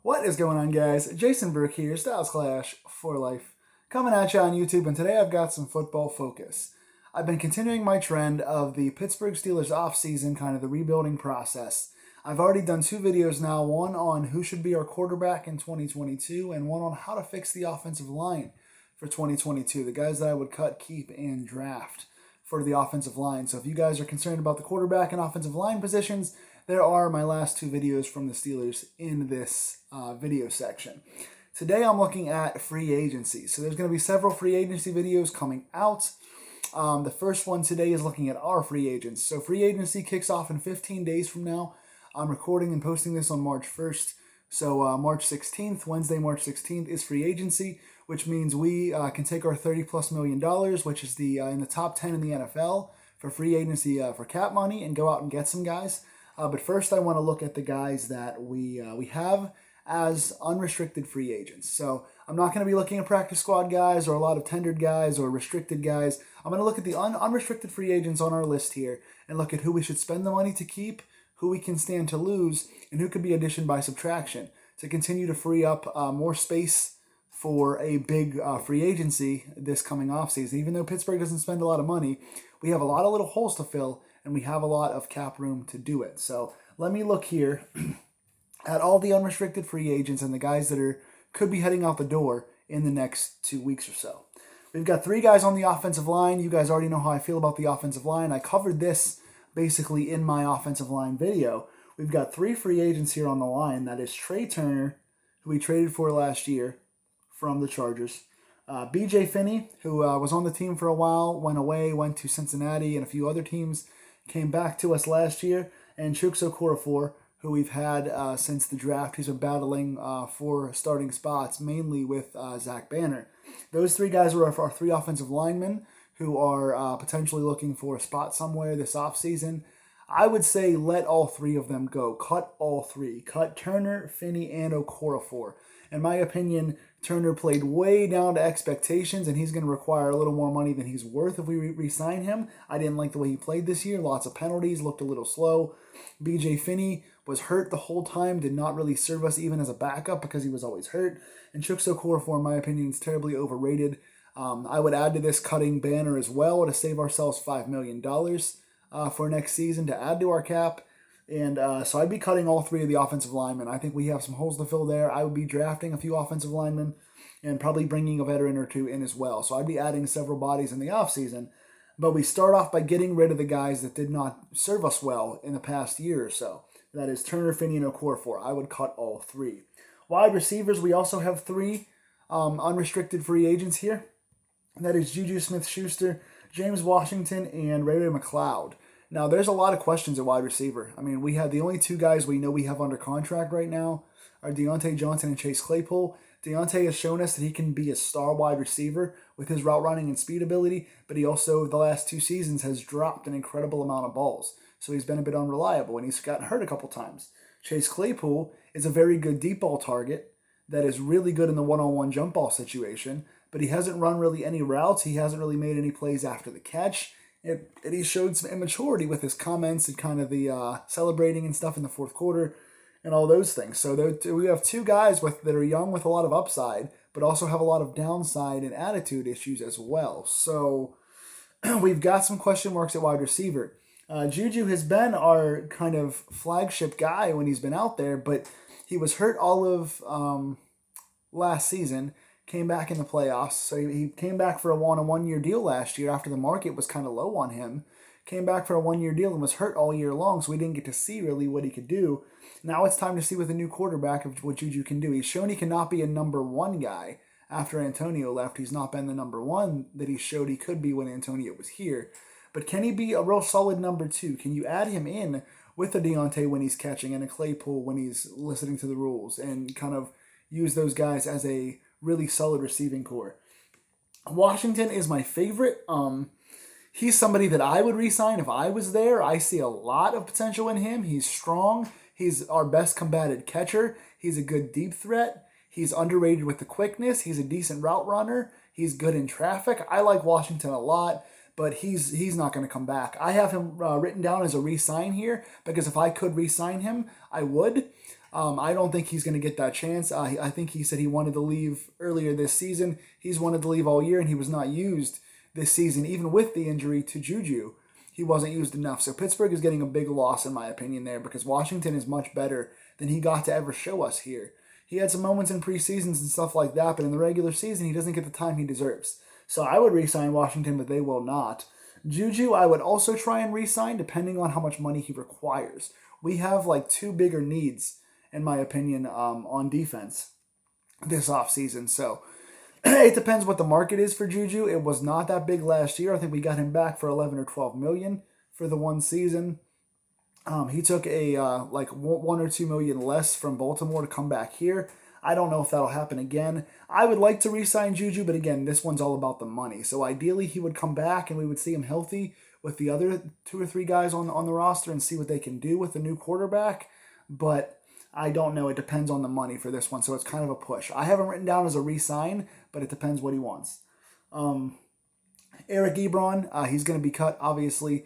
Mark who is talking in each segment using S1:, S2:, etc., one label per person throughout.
S1: What is going on, guys? Jason Burke here, Styles Clash for Life, coming at you on YouTube, and today I've got some football focus. I've been continuing my trend of the Pittsburgh Steelers offseason, kind of the rebuilding process. I've already done 2 videos now, one on who should be our quarterback in 2022, and one on how to fix the offensive line for 2022, the guys that I would cut, keep, and draft for the offensive line. So if you guys are concerned about the quarterback and offensive line positions, there are my last 2 videos from the Steelers in this video section. Today I'm looking at free agency. So there's going to be several free agency videos coming out. The first one today is looking at our free agents. So free agency kicks off in 15 days from now. I'm recording and posting this on March 1st. So March 16th, Wednesday, March 16th is free agency, which means we can take our $30+ million, which is the in the top 10 in the NFL for free agency for cap money, and go out and get some guys. But first, I want to look at the guys that we have as unrestricted free agents. So I'm not going to be looking at practice squad guys or a lot of tendered guys or restricted guys. I'm going to look at the unrestricted free agents on our list here and look at who we should spend the money to keep, who we can stand to lose, and who could be addition by subtraction to continue to free up more space for a big free agency this coming offseason. Even though Pittsburgh doesn't spend a lot of money, we have a lot of little holes to fill, and we have a lot of cap room to do it. So let me look here at all the unrestricted free agents and the guys that could be heading out the door in the next 2 weeks or so. We've got 3 guys on the offensive line. You guys already know how I feel about the offensive line. I covered this basically in my offensive line video. We've got 3 free agents here on the line. That is Trey Turner, who we traded for last year from the Chargers. B.J. Finney, who was on the team for a while, went away, went to Cincinnati and a few other teams, came back to us last year. And Chukwueze Okorafor, who we've had since the draft. He's been battling for starting spots, mainly with Zach Banner. Those 3 guys are our 3 offensive linemen who are potentially looking for a spot somewhere this offseason. I would say let all 3 of them go. Cut all 3. Cut Turner, Finney, and Okorafor. In my opinion, Turner played way down to expectations, and he's going to require a little more money than he's worth if we re-sign him. I didn't like the way he played this year. Lots of penalties, looked a little slow. B.J. Finney was hurt the whole time, did not really serve us even as a backup because he was always hurt. And Chukwueze Okorafor, in my opinion, is terribly overrated. I would add to this cutting Banner as well to save ourselves $5 million for next season to add to our cap. And so I'd be cutting all 3 of the offensive linemen. I think we have some holes to fill there. I would be drafting a few offensive linemen and probably bringing a veteran or 2 in as well. So I'd be adding several bodies in the offseason. But we start off by getting rid of the guys that did not serve us well in the past year or so. That is Turner, Finney, and Okorafor. I would cut all 3. Wide receivers, we also have 3 unrestricted free agents here. That is Juju Smith-Schuster, James Washington, and Ray McLeod. Now, there's a lot of questions at wide receiver. I mean, we have the only 2 guys we know we have under contract right now are Deonte Johnson and Chase Claypool. Deonte has shown us that he can be a star wide receiver with his route running and speed ability, but he also, the last 2 seasons, has dropped an incredible amount of balls. So he's been a bit unreliable, and he's gotten hurt a couple times. Chase Claypool is a very good deep ball target that is really good in the one-on-one jump ball situation, but he hasn't run really any routes. He hasn't really made any plays after the catch. And he showed some immaturity with his comments and kind of the celebrating and stuff in the 4th quarter and all those things. So we have 2 guys that are young with a lot of upside, but also have a lot of downside and attitude issues as well. So we've got some question marks at wide receiver. Juju has been our kind of flagship guy when he's been out there, but he was hurt all of last season. Came back in the playoffs. So he came back for a 1-year deal last year after the market was kind of low on him. Came back for a 1-year deal and was hurt all year long, so we didn't get to see really what he could do. Now it's time to see with a new quarterback of what Juju can do. He's shown he cannot be a number 1 guy after Antonio left. He's not been the number 1 that he showed he could be when Antonio was here. But can he be a real solid number 2? Can you add him in with a Deonte when he's catching and a Claypool when he's listening to the rules and kind of use those guys as a really solid receiving core? Washington is my favorite. He's somebody that I would re-sign if I was there. I see a lot of potential in him. He's strong. He's our best combated catcher. He's a good deep threat. He's underrated with the quickness. He's a decent route runner. He's good in traffic. I like Washington a lot, but he's not going to come back. I have him written down as a re-sign here because if I could re-sign him, I would. I don't think he's going to get that chance. I think he said he wanted to leave earlier this season. He's wanted to leave all year, and he was not used this season, even with the injury to Juju. He wasn't used enough. So Pittsburgh is getting a big loss, in my opinion, there, because Washington is much better than he got to ever show us here. He had some moments in preseasons and stuff like that, but in the regular season, he doesn't get the time he deserves. So I would re-sign Washington, but they will not. Juju, I would also try and re-sign, depending on how much money he requires. We have like two bigger needs, in my opinion, on defense this offseason. So it depends what the market is for Juju. It was not that big last year. I think we got him back for 11 or 12 million for the one season. He took a like 1 or 2 million less from Baltimore to come back here. I don't know if that'll happen again. I would like to re-sign Juju, but again, this one's all about the money. So ideally, he would come back and we would see him healthy with the other 2 or 3 guys on the roster and see what they can do with the new quarterback. But I don't know. It depends on the money for this one, so it's kind of a push. I have him written down as a re-sign, but it depends what he wants. Eric Ebron, he's going to be cut, obviously.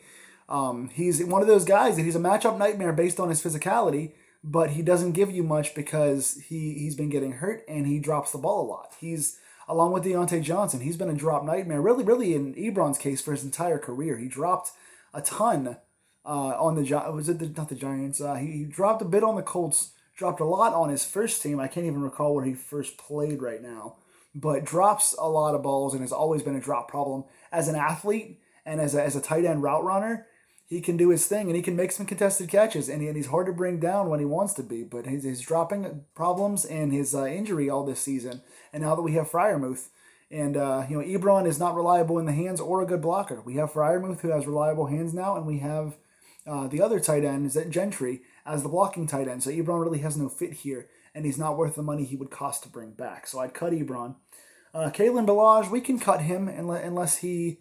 S1: He's one of those guys that he's a matchup nightmare based on his physicality, but he doesn't give you much because he's been getting hurt and he drops the ball a lot. He's, along with Deonte Johnson, he's been a drop nightmare, really in Ebron's case for his entire career. He dropped a ton on the not the Giants. He dropped a bit on the Colts, dropped a lot on his first team. I can't even recall where he first played right now, but drops a lot of balls and has always been a drop problem. As an athlete and as a tight end route runner, he can do his thing, and he can make some contested catches, and he's hard to bring down when he wants to be, but his dropping problems and his injury all this season, and now that we have Freiermuth, and Ebron is not reliable in the hands or a good blocker. We have Freiermuth, who has reliable hands now, and we have the other tight end, is Gentry, as the blocking tight end, so Ebron really has no fit here, and he's not worth the money he would cost to bring back, so I'd cut Ebron. Kalen Ballage, we can cut him unless he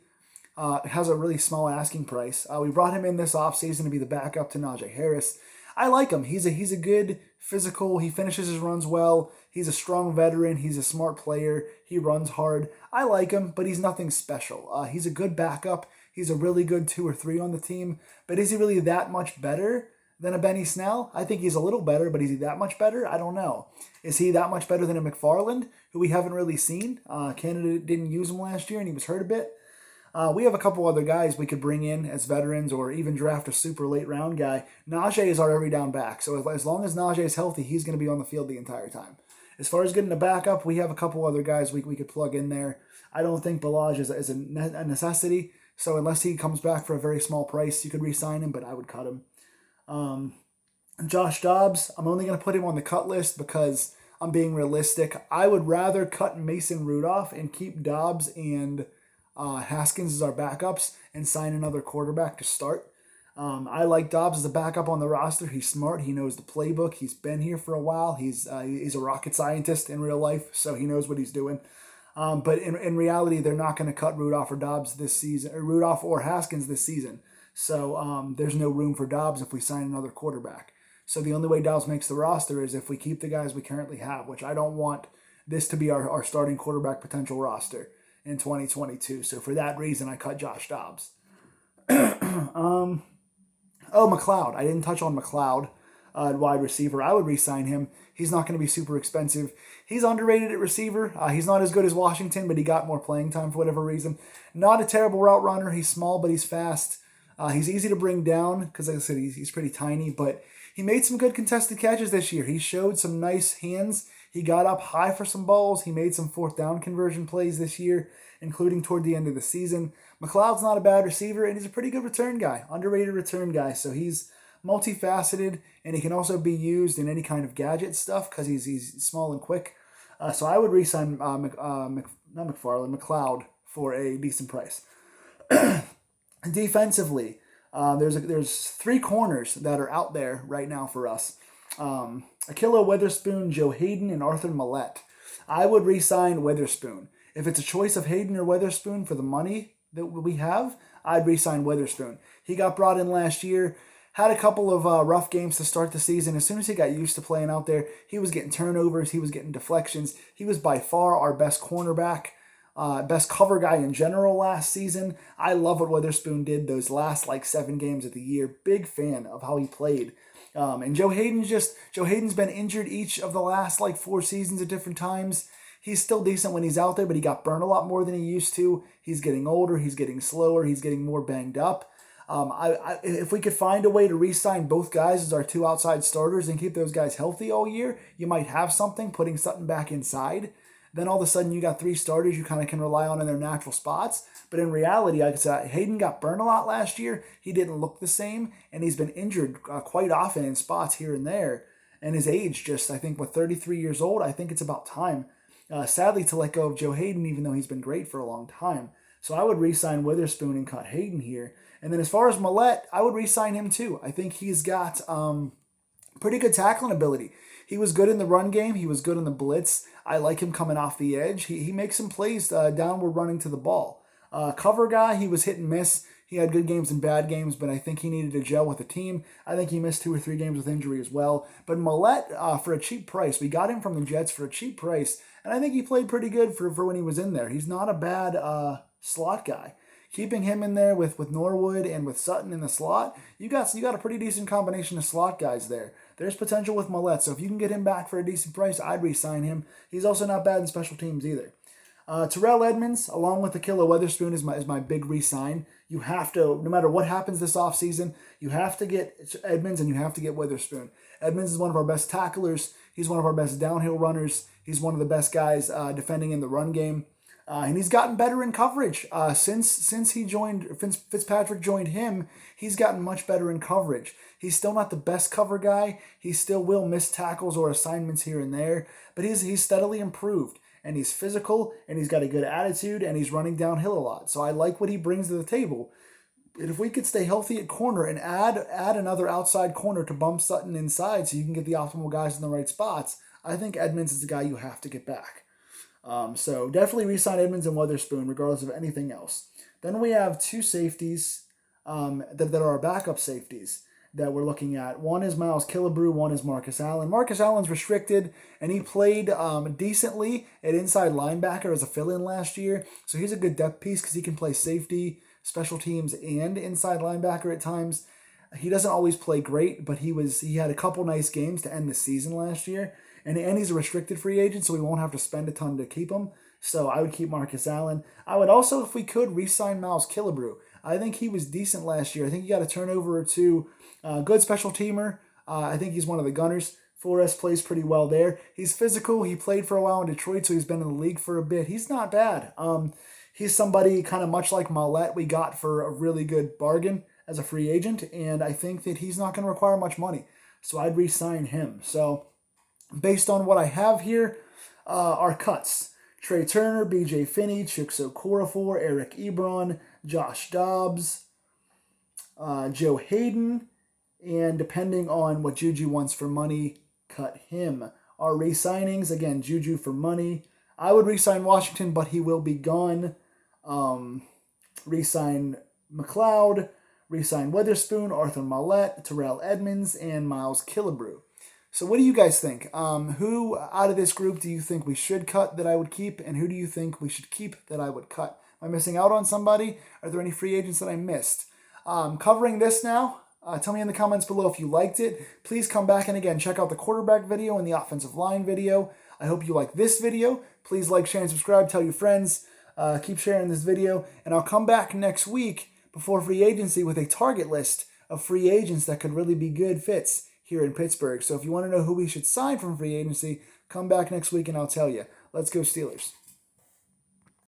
S1: has a really small asking price. We brought him in this offseason to be the backup to Najee Harris. I like him. He's a good physical. He finishes his runs well. He's a strong veteran. He's a smart player. He runs hard. I like him, but he's nothing special. He's a good backup. He's a really good 2 or 3 on the team. But is he really that much better than a Benny Snell? I think he's a little better, but is he that much better? I don't know. Is he that much better than a McFarland, who we haven't really seen? Canada didn't use him last year, and he was hurt a bit. We have a couple other guys we could bring in as veterans or even draft a super late round guy. Najee is our every down back. So as long as Najee is healthy, he's going to be on the field the entire time. As far as getting a backup, we have a couple other guys we could plug in there. I don't think Ballage is a necessity. So unless he comes back for a very small price, you could re-sign him, but I would cut him. Josh Dobbs, I'm only going to put him on the cut list because I'm being realistic. I would rather cut Mason Rudolph and keep Dobbs and Haskins as our backups and sign another quarterback to start. I like Dobbs as a backup on the roster. He's smart. He knows the playbook. He's been here for a while. He's a rocket scientist in real life, so he knows what he's doing. But in reality, they're not going to cut Rudolph or Dobbs this season, or Rudolph or Haskins this season. So there's no room for Dobbs if we sign another quarterback. So the only way Dobbs makes the roster is if we keep the guys we currently have, which I don't want this to be our starting quarterback potential roster in 2022. So for that reason, I cut Josh Dobbs. McLeod. I didn't touch on McLeod, wide receiver. I would re-sign him. He's not going to be super expensive. He's underrated at receiver. He's not as good as Washington, but he got more playing time for whatever reason. Not a terrible route runner. He's small, but he's fast. He's easy to bring down because, like I said, he's pretty tiny, but he made some good contested catches this year. He showed some nice hands. He got up high for some balls. He made some 4th down conversion plays this year, including toward the end of the season. McLeod's not a bad receiver, and he's a pretty good return guy, underrated return guy. So he's multifaceted, and he can also be used in any kind of gadget stuff because he's small and quick. So I would re-sign McLeod for a decent price. Defensively, there's 3 corners that are out there right now for us. Akilo Witherspoon, Joe Hayden, and Arthur Millette. I would re-sign Witherspoon. If it's a choice of Hayden or Witherspoon for the money that we have, I'd re-sign Witherspoon. He got brought in last year, had a couple of rough games to start the season. As soon as he got used to playing out there, he was getting turnovers, he was getting deflections. He was by far our best cornerback, best cover guy in general last season. I love what Witherspoon did those last 7 games of the year. Big fan of how he played. And Joe Hayden's been injured each of the last like 4 seasons at different times. He's still decent when he's out there, but he got burned a lot more than he used to. He's getting older. He's getting slower. He's getting more banged up. If we could find a way to re-sign both guys as our 2 outside starters and keep those guys healthy all year, you might have something, putting Sutton back inside. Then all of a sudden you got 3 starters you kind of can rely on in their natural spots. But in reality, like I said, Hayden got burned a lot last year. He didn't look the same, and he's been injured quite often in spots here and there. And his age just, I think, with 33 years old, I think it's about time, sadly, to let go of Joe Hayden, even though he's been great for a long time. So I would re-sign Witherspoon and cut Hayden here. And then as far as Millette, I would re-sign him too. I think he's got pretty good tackling ability. He was good in the run game. He was good in the blitz. I like him coming off the edge. He makes some plays downward running to the ball. Cover guy, he was hit and miss. He had good games and bad games, but I think he needed to gel with the team. I think he missed 2 or 3 games with injury as well. But Millette, for a cheap price, we got him from the Jets for a cheap price, and I think he played pretty good for when he was in there. He's not a bad slot guy. Keeping him in there with Norwood and with Sutton in the slot, you got a pretty decent combination of slot guys there. There's potential with Millette, so if you can get him back for a decent price, I'd re-sign him. He's also not bad in special teams either. Terrell Edmonds, along with Akilla Weatherspoon, is my big re-sign. You have to, no matter what happens this offseason, you have to get Edmonds and you have to get Weatherspoon. Edmonds is one of our best tacklers. He's one of our best downhill runners. He's one of the best guys defending in the run game. And he's gotten better in coverage. Since Fitzpatrick joined him, he's gotten much better in coverage. He's still not the best cover guy. He still will miss tackles or assignments here and there, but he's steadily improved. And he's physical, and he's got a good attitude, and he's running downhill a lot. So I like what he brings to the table. And if we could stay healthy at corner and add another outside corner to bump Sutton inside so you can get the optimal guys in the right spots, I think Edmonds is the guy you have to get back. So definitely re-sign Edmonds and Weatherspoon regardless of anything else. Then we have 2 safeties that are our backup safeties that we're looking at. One is Miles Killebrew, one is Marcus Allen. Marcus Allen's restricted, and he played decently at inside linebacker as a fill-in last year. So he's a good depth piece because he can play safety, special teams, and inside linebacker at times. He doesn't always play great, but he had a couple nice games to end the season last year. And he's a restricted free agent, so we won't have to spend a ton to keep him. So I would keep Marcus Allen. I would also, if we could, re-sign Miles Killebrew. I think he was decent last year. I think he got a turnover or 2. Good special teamer. I think he's one of the gunners for us, plays pretty well there. He's physical. He played for a while in Detroit, so he's been in the league for a bit. He's not bad. He's somebody kind of much like Millette we got for a really good bargain as a free agent, and I think that he's not going to require much money. So I'd re-sign him. So based on what I have here, our cuts: Trey Turner, B.J. Finney, Chukso Korafor, Eric Ebron, Josh Dobbs, Joe Hayden, and depending on what Juju wants for money, cut him. Our re-signings, again, Juju for money. I would re-sign Washington, but he will be gone. Re-sign McLeod, re-sign Weatherspoon, Arthur Millette, Terrell Edmonds, and Miles Killebrew. So what do you guys think? Who out of this group do you think we should cut that I would keep, and who do you think we should keep that I would cut? Am I missing out on somebody? Are there any free agents that I missed? Covering this now. Tell me in the comments below if you liked it. Please come back and again, check out the quarterback video and the offensive line video. I hope you like this video. Please like, share, and subscribe. Tell your friends. Keep sharing this video. And I'll come back next week before free agency with a target list of free agents that could really be good fits here in Pittsburgh. So if you want to know who we should sign from free agency, come back next week and I'll tell you. Let's go Steelers.